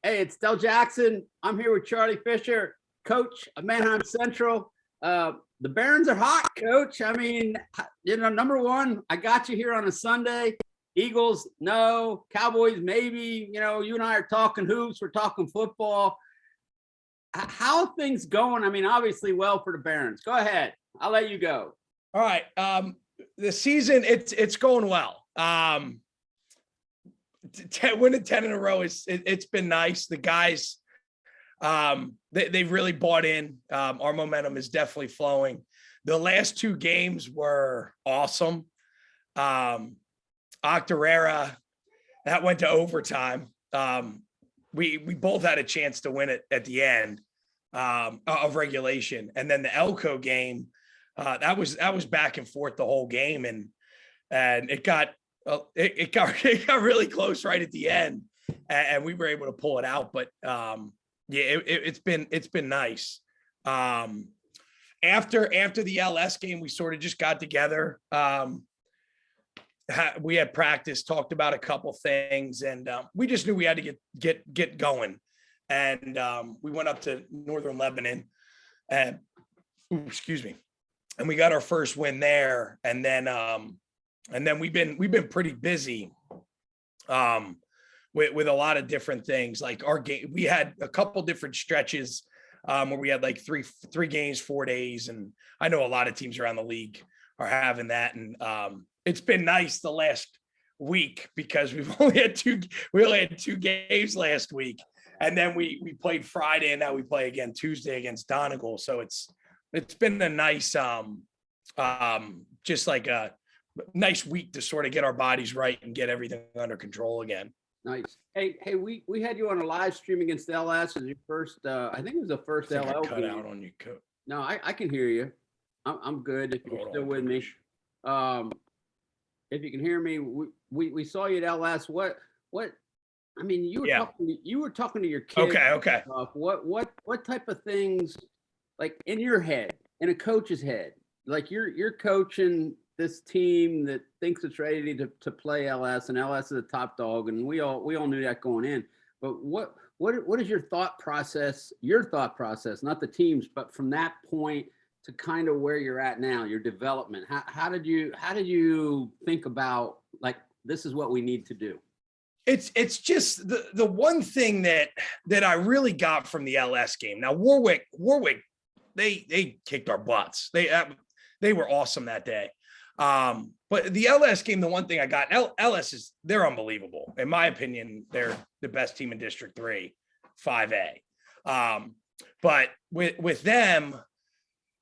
Hey, it's Del Jackson. I'm here with Charlie Fisher, coach of Manheim Central. The Barons are hot, coach. I mean, number one, I got you here on a Sunday. Eagles, no. Cowboys, maybe. You and I are talking hoops. We're talking football. How are things going? I mean, obviously well for the Barons. Go ahead. I'll let you go. All right. The season, it's going well. Winning 10 in a row it's been nice. The guys, they've really bought in. Our momentum is definitely flowing. The last two games were awesome. Octorara, that went to overtime. We both had a chance to win it at the end of regulation, and then the Elko game, that was back and forth the whole game, and it got really close right at the end, and we were able to pull it out. But it's been nice. After the LS game, we sort of just got together. We had practice, talked about a couple things, and we just knew we had to get going. And we went up to Northern Lebanon, and and we got our first win there. And then we've been pretty busy with a lot of different things. Like our game, we had a couple different stretches where we had like three games, 4 days, and I know a lot of teams around the league are having that. And it's been nice the last week because we only had two games last week, and then we played Friday, and now we play again Tuesday against Donegal. So it's been a nice just like a nice week to sort of get our bodies right and get everything under control again. Nice. Hey, we had you on a live stream against LS as your first. I think it was the first LL cut game. out on you. No, I can hear you. I'm good if you're still with me. If you can hear me, we saw you at LS. What? I mean, you were talking to your kids. Okay. What type of things, like in your head, in a coach's head, like you're coaching this team that thinks it's ready to play LS, and LS is a top dog, and we all knew that going in. But what is your thought process? Your thought process, not the team's, but from that point to kind of where you're at now, your development. How did you think about, like, this is what we need to do? It's just the one thing that I really got from the LS game. Now Warwick, they kicked our butts. They were awesome that day. But the LS game, the one thing I got, LS they're unbelievable. In my opinion, they're the best team in District 3, 5A. But with them,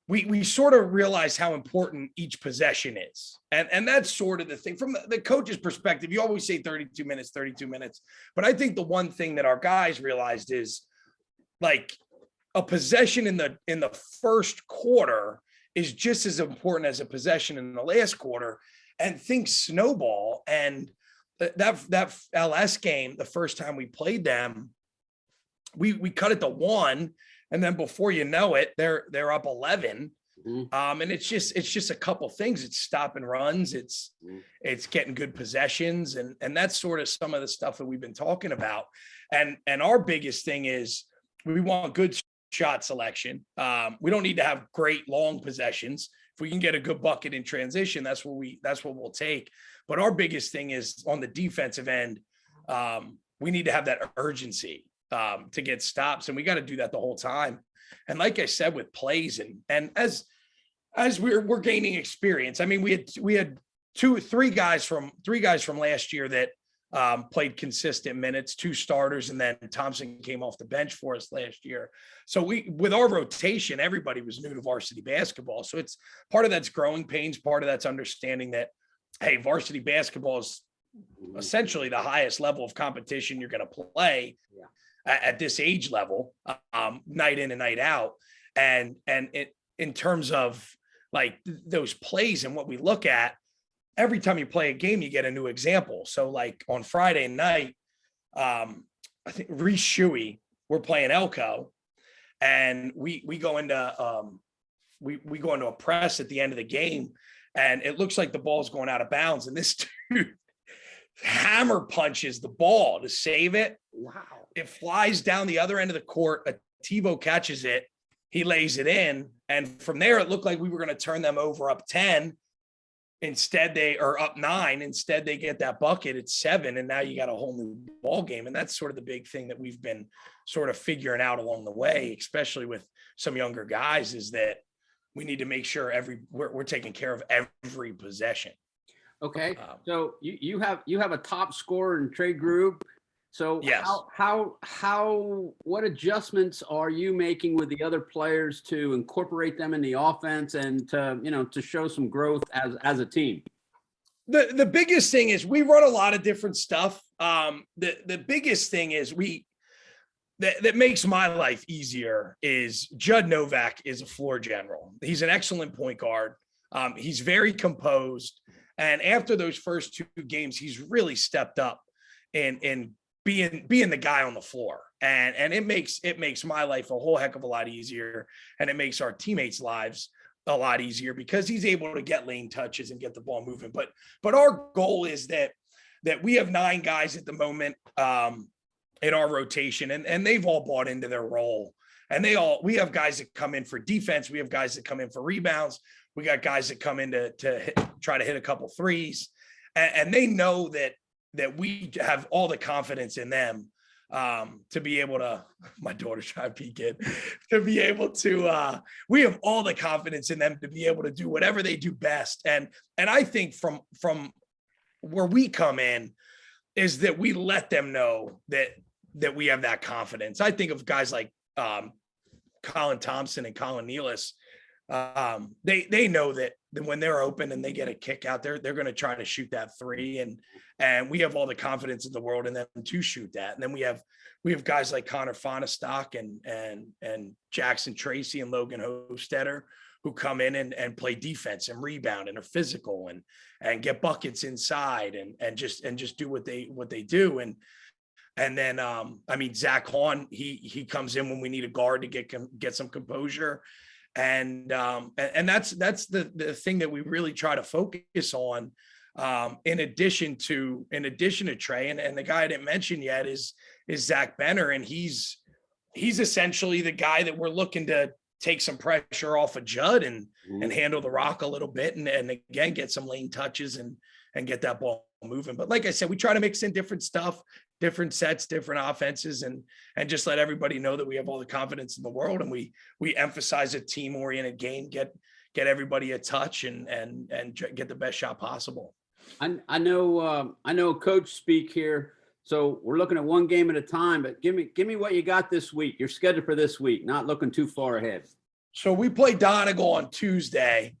we sort of realize how important each possession is. And that's sort of the thing. From the coach's perspective, you always say 32 minutes. But I think the one thing that our guys realized is, like, a possession in the first quarter is just as important as a possession in the last quarter, and things snowball. And that LS game, the first time we played them, we cut it to 1. And then before you know it, they're up 11. Mm-hmm. And it's just a couple things. It's stop and runs. It's getting good possessions. And that's sort of some of the stuff that we've been talking about. And our biggest thing is we want good shot selection. We don't need to have great long possessions. If we can get a good bucket in transition, that's what we'll take. But our biggest thing is on the defensive end. We need to have that urgency to get stops, and we got to do that the whole time. And like I said, with plays and as we're gaining experience, I mean, we had three guys from last year that played consistent minutes, 2 starters, and then Thompson came off the bench for us last year. So with our rotation, everybody was new to varsity basketball. So it's part of that's growing pains, part of that's understanding that, hey, varsity basketball is essentially the highest level of competition you're going to play at this age level, night in and night out. And it, in terms of like those plays and what we look at, every time you play a game, you get a new example. So like on Friday night, I think Reese Shuey, we're playing Elko, and we go into we go into a press at the end of the game, and it looks like the ball's going out of bounds, and this dude hammer punches the ball to save it. Wow. it flies down the other end of the court. A Tebow catches it. He lays it in. And from there, it looked like we were going to turn them over up 10. Instead, they are up 9. Instead, they get that bucket at 7. And now you got a whole new ball game. And that's sort of the big thing that we've been sort of figuring out along the way, especially with some younger guys, is that we need to make sure we're taking care of every possession. Okay. So you have a top scorer in trade group. So yes. What adjustments are you making with the other players to incorporate them in the offense and to show some growth as a team? The biggest thing is we run a lot of different stuff. The biggest thing is that makes my life easier is Judd Novak is a floor general. He's an excellent point guard. He's very composed. And after those first 2 games, he's really stepped up in being the guy on the floor. And it makes my life a whole heck of a lot easier. And it makes our teammates' lives a lot easier because he's able to get lane touches and get the ball moving. But our goal is that we have 9 guys at the moment in our rotation, and they've all bought into their role. And we have guys that come in for defense. We have guys that come in for rebounds. We got guys that come in to try to hit a couple threes, and they know that we have all the confidence in them to be able to. My daughter's trying to peek in, to be able to. We have all the confidence in them to be able to do whatever they do best, and I think from where we come in is that we let them know that we have that confidence. I think of guys like Colin Thompson and Colin Nealis. They know that when they're open and they get a kick out there, they're going to try to shoot that 3. And we have all the confidence in the world in them to shoot that. And then we have guys like Connor Fonestock and Jackson Tracy and Logan Hostetter who come in and play defense and rebound and are physical and get buckets inside and just do what they do. And then, Zach Hahn, he comes in when we need a guard to get some composure. And that's the thing that we really try to focus on, in addition to Trey, and the guy I didn't mention yet is Zach Benner. And he's essentially the guy that we're looking to take some pressure off of Judd and handle the rock a little bit. And again, get some lane touches and get that ball moving. But like I said, we try to mix in different stuff, different sets, different offenses, and just let everybody know that we have all the confidence in the world. And we emphasize a team oriented game, get everybody a touch and get the best shot possible. I know coach speak here. So we're looking at one game at a time, but give me what you got this week. Your schedule for this week, not looking too far ahead. So we play Donegal on Tuesday.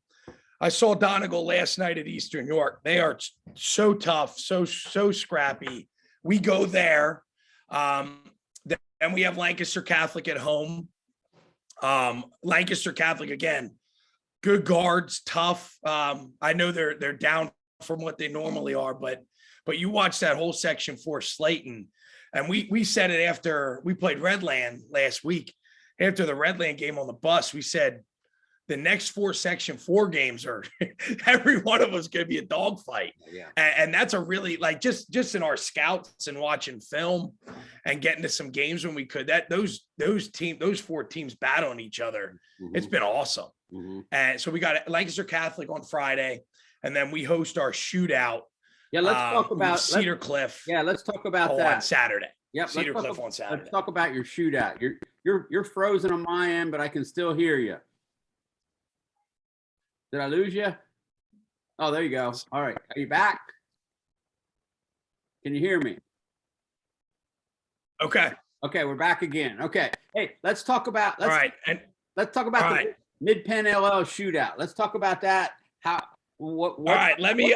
I saw Donegal last night at Eastern York. They are so tough, so scrappy. We go there. Then we have Lancaster Catholic at home. Lancaster Catholic, again, good guards, tough. I know they're down from what they normally are, but you watch that whole Section 4 Slayton, and we said it after we played Redland last week. After the Redland game on the bus, we said the next 4 Section 4 games are every one of us going to be a dogfight. Yeah. And that's a really, like, just in our scouts and watching film and getting to some games when we could, that those 4 teams battling each other. Mm-hmm. It's been awesome. Mm-hmm. And so we got Lancaster Catholic on Friday, and then we host our shootout. Yeah, let's talk about Cedar Cliff. Yeah, let's talk about that on Saturday. Yep, Cedar Cliff on Saturday. Let's talk about your shootout. You're frozen on my end, but I can still hear you. Did I lose you? Oh, there you go. All right, are you back? Can you hear me? Okay. Okay, we're back again. Okay, hey, let's talk about. Let's talk about the Mid-Penn LL shootout. Let's talk about that. What? All right, let me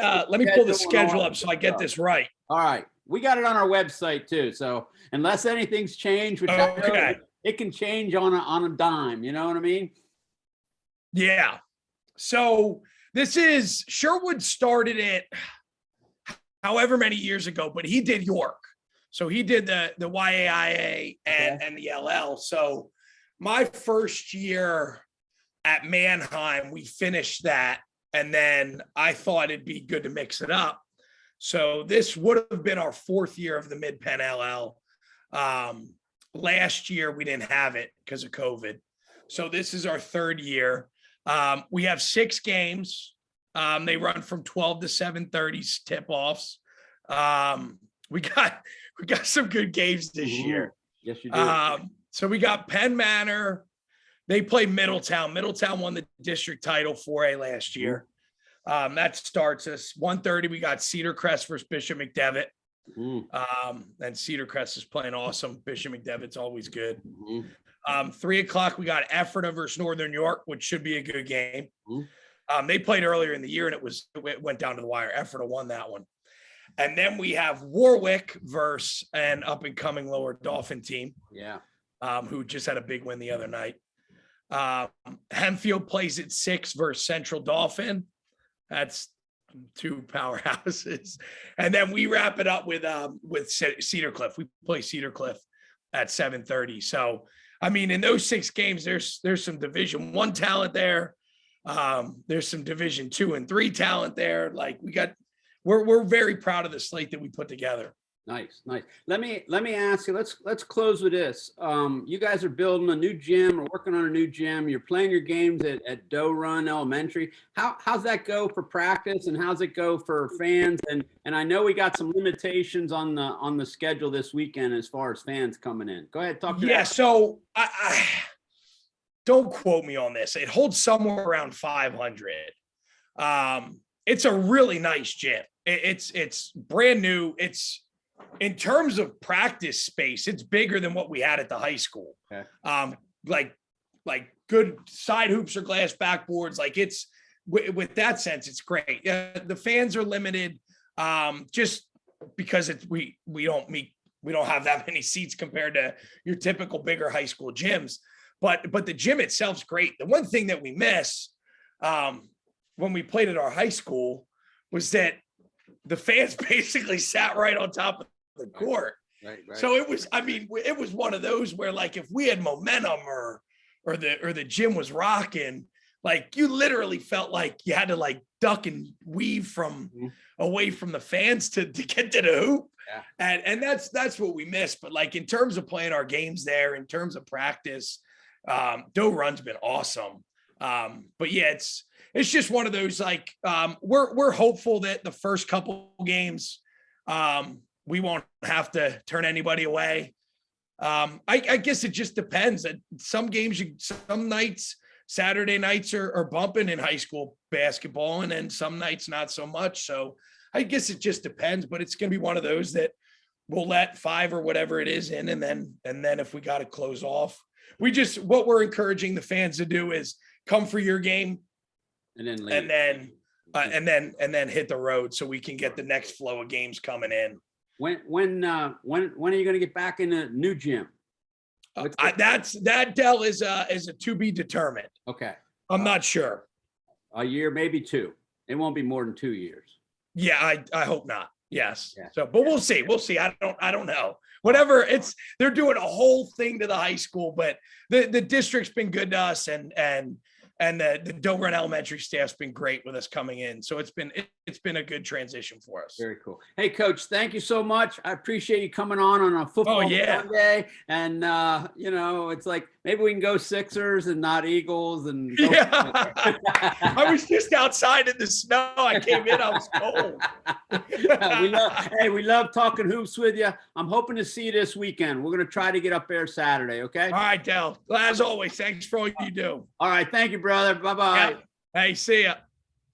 pull the schedule up so I get this right. All right, we got it on our website too. So unless anything's changed, which I know it can change on a dime. You know what I mean? Yeah. So this is Sherwood started it however many years ago, but he did York. So he did the YAIA and the LL. So my first year at Manheim, we finished that. And then I thought it'd be good to mix it up. So this would have been our 4th year of the Mid-Penn LL. Last year we didn't have it because of COVID. So this is our third year. We have 6 games. They run from 12 to 7:30 tip-offs. We got some good games this year. Yes, you do. So we got Penn Manor. They play Middletown. Middletown won the district title 4A last year. That starts us 1:30. We got Cedar Crest versus Bishop Mcdevitt. And Cedar Crest is playing awesome. Bishop Mcdevitt's always good. 3 o'clock, we got Ephrata versus Northern York, which should be a good game. They played earlier in the year and it went down to the wire. Ephrata won that one. And then we have Warwick versus an up-and-coming Lower Dauphin team. Yeah. Who just had a big win the other night. Hempfield plays at 6 versus Central Dauphin. That's 2 powerhouses. And then we wrap it up with Cedar Cliff. We play Cedar Cliff at 7:30. So, I mean, in those 6 games, there's some Division I talent there. There's some Division II and III talent there. Like we're very proud of the slate that we put together. Nice. Let me ask you. Let's close with this. You guys are building a new gym or working on a new gym. You're playing your games at Doe Run Elementary. How's that go for practice, and how's it go for fans? And I know we got some limitations on the schedule this weekend as far as fans coming in. Go ahead, talk to that. So I don't quote me on this. It holds somewhere around 500. It's a really nice gym. It's brand new. It's in terms of practice space, it's bigger than what we had at the high school. Okay. Like good side hoops or glass backboards. Like it's with that sense, it's great. The fans are limited, just because we don't have that many seats compared to your typical bigger high school gyms. But the gym itself's great. The one thing that we miss when we played at our high school was that the fans basically sat right on top of the court. Right. So it was one of those where, like, if we had momentum or the gym was rocking, like you literally felt like you had to like duck and weave from away from the fans to get to the hoop. Yeah. And that's what we missed. But like in terms of playing our games there, in terms of practice, Doe Run's been awesome. But yeah, it's just one of those, like, we're hopeful that the first couple games, we won't have to turn anybody away. I guess it just depends. Some games, some nights, Saturday nights are bumping in high school basketball, and then some nights not so much. So I guess it just depends, but it's going to be one of those that we'll let 5 or whatever it is in. And then if we got to close off, what we're encouraging the fans to do is come for your game and then leave. And then hit the road so we can get the next flow of games coming in. When are you going to get back in a new gym? That Dell is a to be determined. Okay. I'm not sure. A year, maybe 2. It won't be more than 2 years. Yeah, I hope not. Yes. Yeah. So, but we'll see. We'll see. I don't know. Whatever. They're doing a whole thing to the high school, but the district's been good to us, and the Doe Run Elementary staff's been great with us coming in. So it's been a good transition for us. Very cool. Hey, Coach, thank you so much. I appreciate you coming on a football Sunday. And, it's like, maybe we can go Sixers and not Eagles. And I was just outside in the snow. I came in, I was cold. we love talking hoops with you. I'm hoping to see you this weekend. We're going to try to get up there Saturday. Okay. All right, Del. As always, thanks for all you do. All right. Thank you, brother. Bye-bye. Yeah. Hey, see ya.